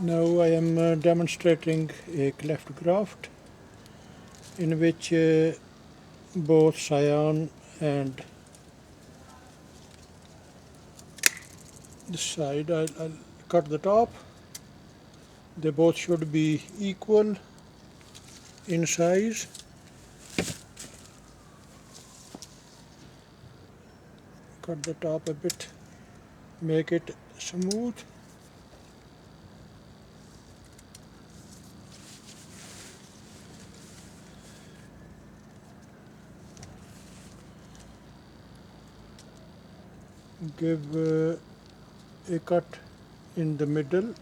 Now I am demonstrating a cleft graft in which both scion and the side, I'll cut the top. They both should be equal in size. Cut the top a bit, make it smooth. Give a cut in the middle.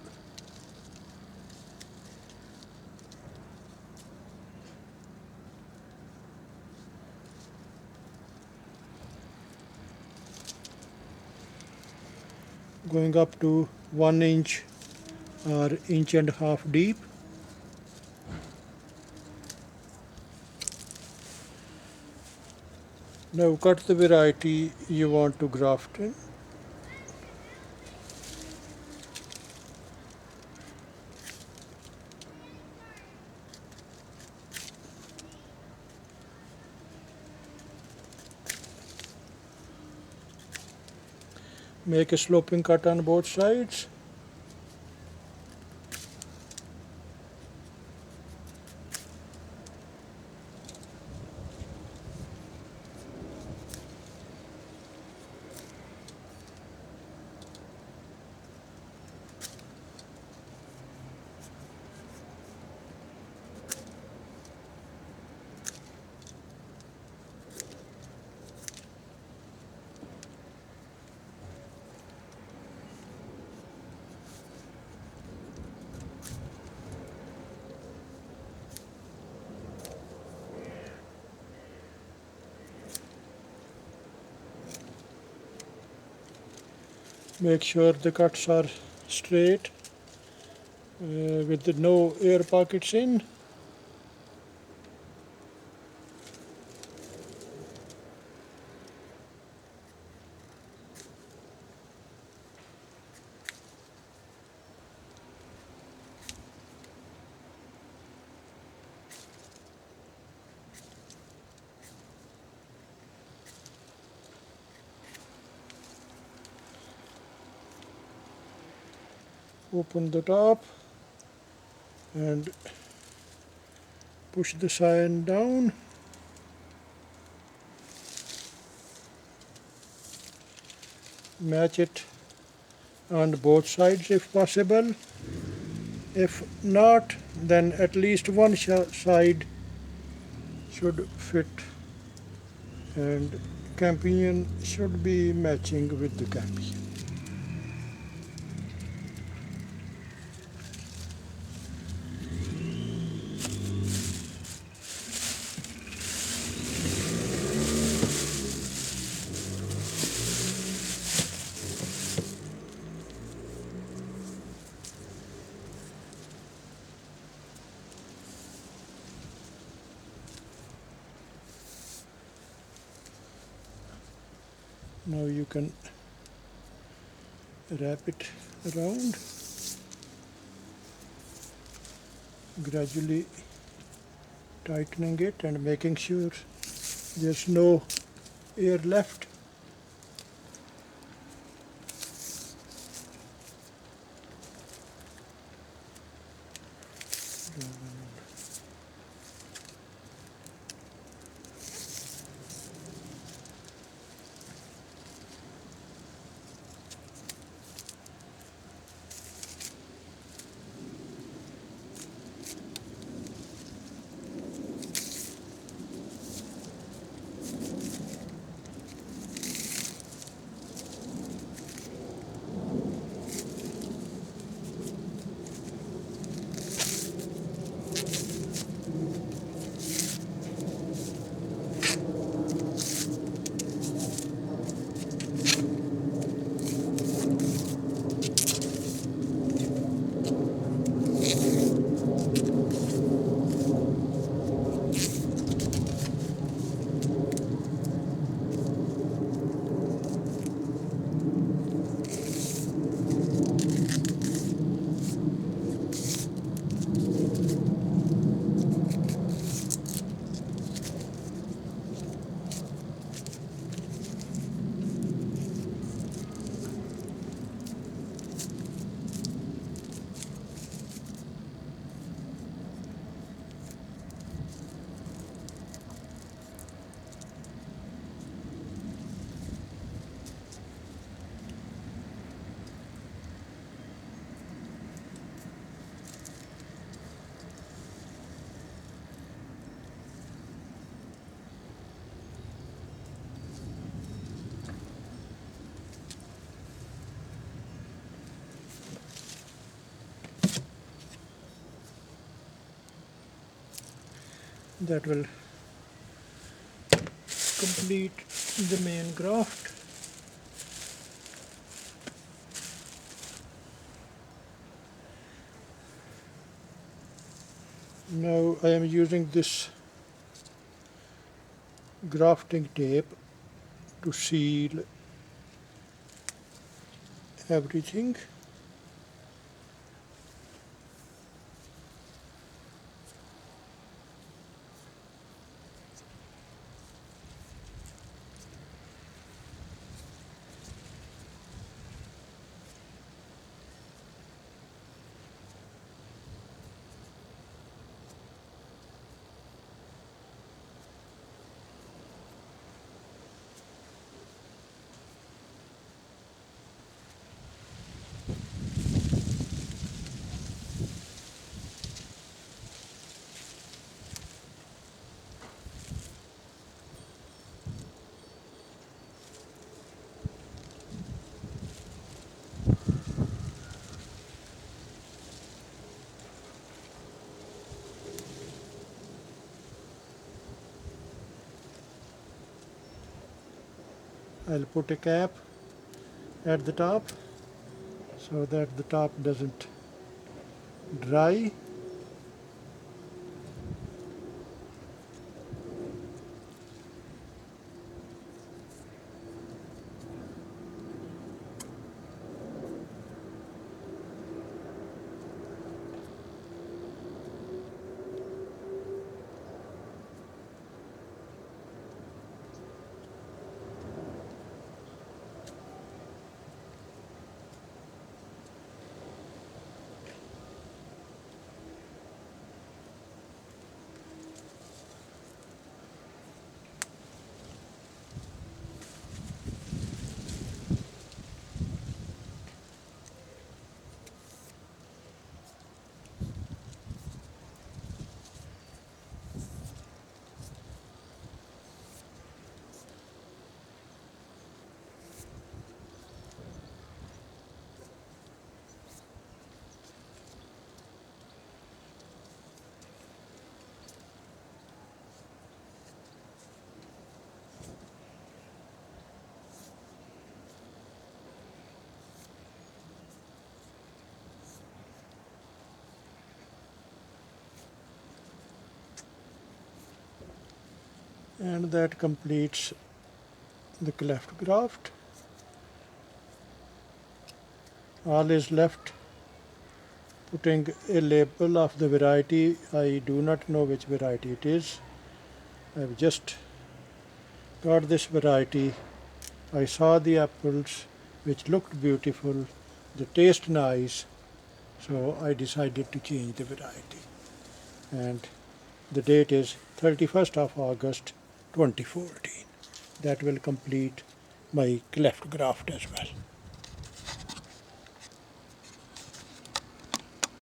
Going up to 1 inch or 1.5 inches deep. Now cut the variety you want to graft in. Make a sloping cut on both sides. Make sure the cuts are straight with no air pockets in. Open the top and push the scion down. Match it on both sides if possible. If not, then at least one side should fit, and campion should be matching with the campion. Now you can wrap it around, gradually tightening it and making sure there's no air left. That will complete the main graft. Now I am using this grafting tape to seal everything. I'll put a cap at the top so that the top doesn't dry. And that completes the cleft graft. All is left putting a label of the variety. I do not know which variety it is. I've just got this variety. I saw the apples which looked beautiful, the taste nice, so I decided to change the variety. And the date is 31st of August 2014. That will complete my cleft graft as well.